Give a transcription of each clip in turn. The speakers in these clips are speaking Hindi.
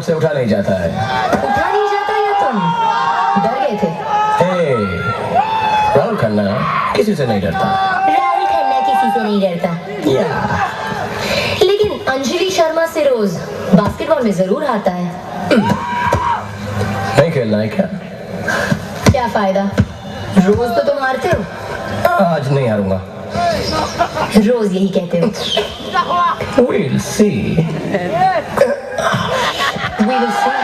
मुझसे उठा नहीं जाता है। उठा नहीं जाता या तुम डर गए थे? राहुल खन्ना किसी से नहीं डरता। राहुल खन्ना किसी से नहीं डरता। लेकिन अंजलि शर्मा से रोज बास्केटबॉल में जरूर आता है। नहीं खेलना है क्या? क्या फायदा, रोज तो तुम हारते हो। आज नहीं हारूंगा। रोज यही कहते हो। We'll see. We will see.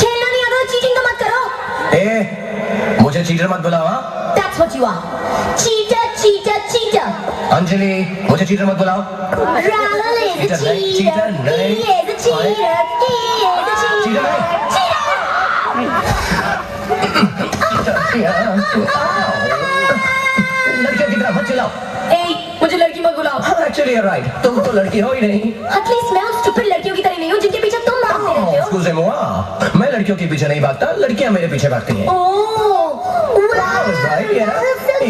खेलना नहीं आता तो चीटिंग तो मत करो। मुझे चीटर मत बुलाओ। हाँ? That's what you are. Cheater, cheater, cheater. Anjali मुझे चीटर मत बुलाओ। Rahul is a cheater. He is a cheater. He is a cheater. लड़कियों की तरह मत चिल्लाओ। मुझे लड़की मत बुलाओ। Actually you're right. तुम तो लड़की हो ही नहीं। At least मैं उस stupid लड़कियों की तरह नहीं हूँ जिनके पीछे तुम भागते रहते हो। Excusez-moi, मैं लड़कियों के पीछे नहीं भागता, लड़कियां मेरे पीछे भागती हैं। Oh, wow. Right, yeah.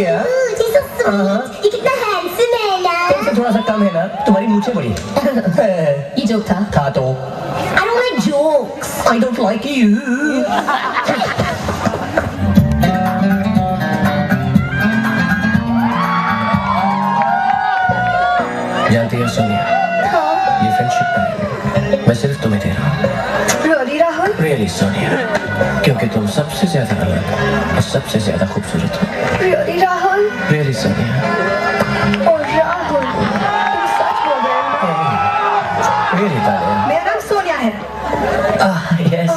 Yeah. He's so sweet. ये कितना handsome है ना। तुमसे थोड़ा सा कम है ना, तुम्हारी मूंछें बड़ी। ये joke था। था तो। I don't like jokes. I don't like you. जानती है सोनिया, ये फ्रेंडशिप का है, मैं सिर्फ तुम्हें दे रहा हूँ। Really, Rahul? Really सोनिया, क्योंकि तुम सबसे ज्यादा अलग और सबसे ज्यादा खूबसूरत हो। Really, Rahul? Really Sonia. Oh, Rahul, तुम सच बोल रहे हो? Really तालिया। मेरा नाम सोनिया है। Yes।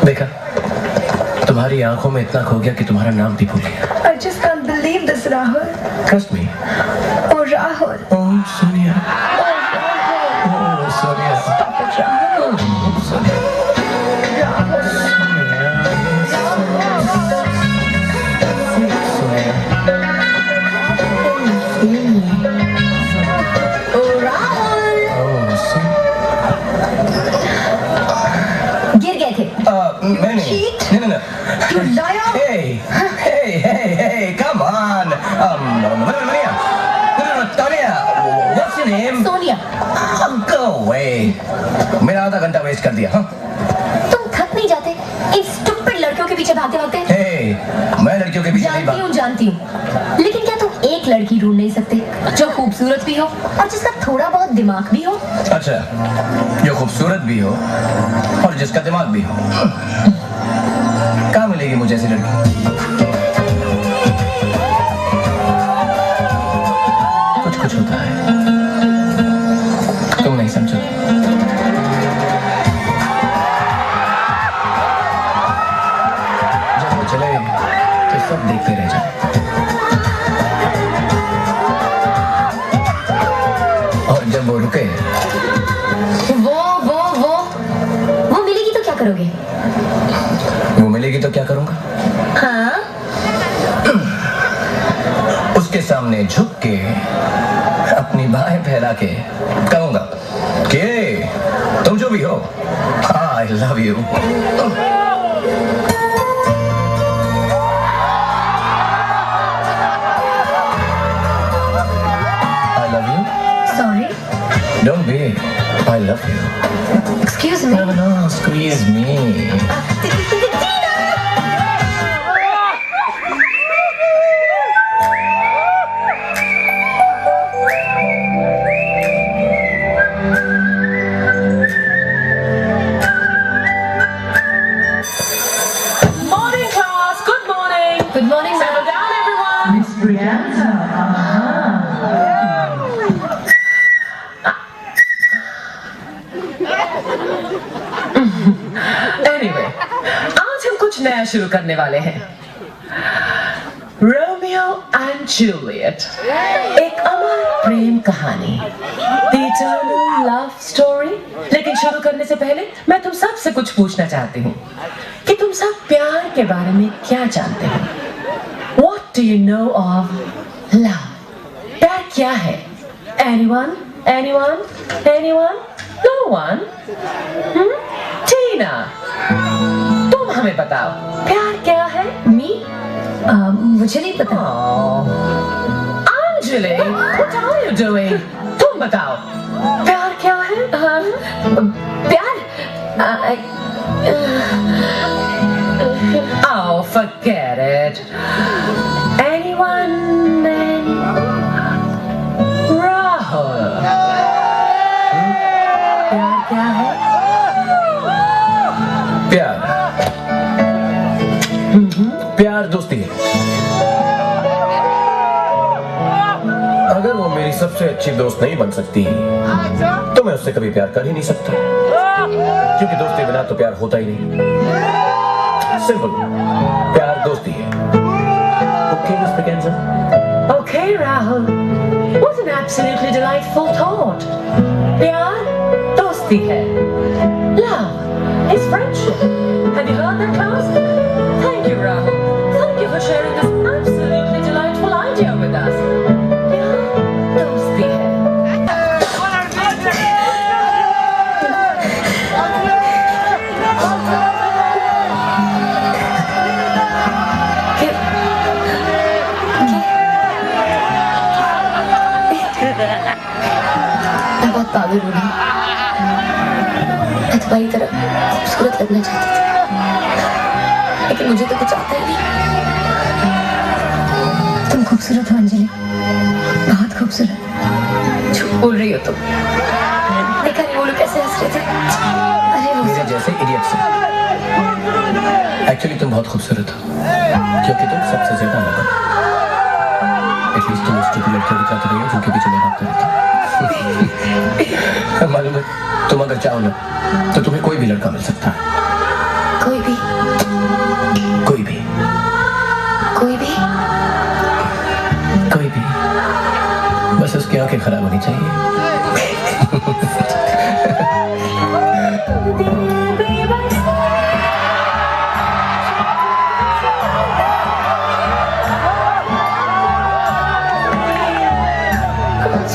देखा, तुम्हारी आंखों में इतना खो गया कि तुम्हारा नाम भी भूल गया। I just can't believe this, Rahul. Trust me। Oh, Rahul. Oh Sonia. Oh, Rahul. Oh Sonia. Stop it, Rahul. Oh Sonia. Hey, come on. Maria. No, Tanya. What's your name? Sonia. Go away. मेरा आधा घंटा वेस्ट कर दिया। हाँ? तुम थक नहीं जाते इन स्टूपिड लड़कियों के पीछे भागते भागते? Hey, मैं लड़कियों के पीछे नहीं भागता। जानती हूँ, लेकिन क्या तुम एक लड़की ढूंढ नहीं सकते जो खूबसूरत भी हो और जिसका थोड़ा बहुत दिमाग भी हो? अच्छा, जो खूबसूरत भी हो और जिसका दिमाग भी हो। कहाँ मिलेगी मुझे ऐसी लड़की? कुछ होता है, तुम नहीं समझो। जब वो चले तो सब देखते रह जाए, और जब वो रुके, वो मिलेगी तो क्या करोगे? वो मिलेगी तो क्या करूंगा? हाँ? उसके सामने झुक के अपनी बाहें फैला के कहूंगा कि तुम जो भी हो, I love you. I love you. Sorry? Don't be, I love you. Excuse me? No, squeeze me. Good morning, Settle down, everyone. Miss Brianna. Anyway, आज हम कुछ नया शुरू करने वाले हैं। रोमियो एंड जूलियट, एक अमर प्रेम कहानी, The Eternal Love Story। लेकिन शुरू करने से पहले मैं तुम सब से कुछ पूछना चाहती हूँ कि तुम सब प्यार के बारे में क्या जानते हो? What do you know of love? प्यार क्या है? Anyone? Anyone? Anyone? No one? टीना, तुम हमें बताओ, प्यार क्या है? Me? मुझे नहीं पता। Anjali, what are you doing? तुम बताओ, प्यार क्या है? प्यार Oh, forget it. Anyone named Rahul? प्यार क्या है? प्यार प्यार दोस्ती है। अगर वो मेरी सबसे अच्छी दोस्त नहीं बन सकती तो मैं उससे कभी प्यार कर ही नहीं सकता, क्योंकि दोस्ती बिना तो प्यार होता ही नहीं। सिंपल, प्यार दोस्ती है। Okay miss Mackenzie? Okay, Rahul. What an absolutely delightful thought. प्यार दोस्ती है. Love is friendship. Have you heard that, class? Thank you, Rahul. Thank you for sharing this absolutely delightful idea with us. प्यार दोस्ती है. मैं बहुत पागल हो गई। मैं तुम्हारी तरह खूबसूरत लगना चाहती थी, लेकिन मुझे तो कुछ आता ही नहीं। तुम खूबसूरत हो अंजलि, बहुत खूबसूरत। झूठ बोल रही हो तुम। देखा नहीं वो लोग कैसे हंस रहे थे। अरे वो मेरे जैसे इडियट से। एक्चुअली तुम बहुत खूबसूरत हो, क्योंकि तुम सबसे ज्यादा लगो। एटलीस्ट तुम उस टूपी लड़कियों की तरह रही हो जिनके पीछे मैं भागता रहता हूँ। मालूम है, तुम अगर चाहो ना तो तुम्हें कोई भी लड़का मिल सकता है। कोई भी कोई भी कोई भी कोई भी, बस उसकी आंखें खराब होनी चाहिए। कुछ